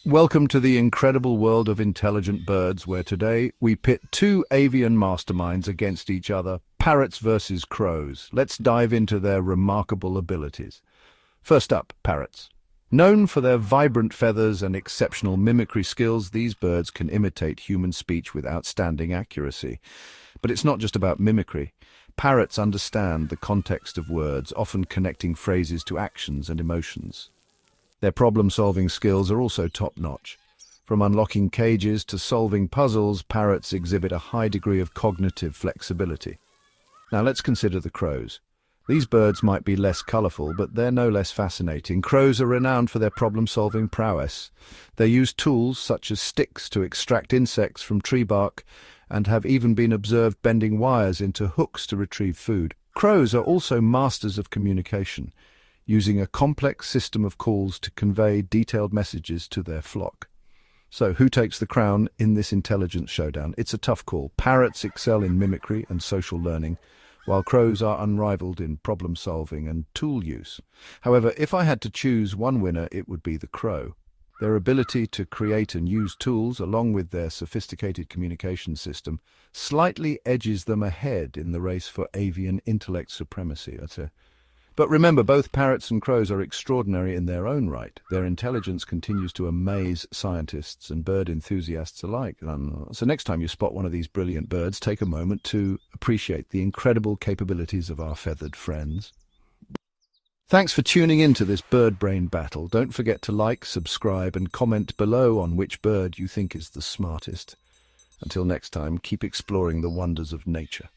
Welcome to the incredible world of intelligent birds, where today we pit two avian masterminds against each other, parrots versus crows. Let's dive into their remarkable abilities. First up, parrots. Known for their vibrant feathers and exceptional mimicry skills, these birds can imitate human speech with outstanding accuracy. But it's not just about mimicry. Parrots understand the context of words, often connecting phrases to actions and emotions. Their problem-solving skills are also top-notch. From unlocking cages to solving puzzles, parrots exhibit a high degree of cognitive flexibility. Now let's consider the crows. These birds might be less colorful, but they're no less fascinating. Crows are renowned for their problem-solving prowess. They use tools such as sticks to extract insects from tree bark, and have even been observed bending wires into hooks to retrieve food. Crows are also masters of communication, using a complex system of calls to convey detailed messages to their flock. So, who takes the crown in this intelligence showdown? It's a tough call. Parrots excel in mimicry and social learning, while crows are unrivaled in problem-solving and tool use. However, if I had to choose one winner, it would be the crow. Their ability to create and use tools, along with their sophisticated communication system, slightly edges them ahead in the race for avian intellect supremacy. But remember, both parrots and crows are extraordinary in their own right. Their intelligence continues to amaze scientists and bird enthusiasts alike. So next time you spot one of these brilliant birds, take a moment to appreciate the incredible capabilities of our feathered friends. Thanks for tuning in to this bird brain battle. Don't forget to like, subscribe, and comment below on which bird you think is the smartest. Until next time, keep exploring the wonders of nature.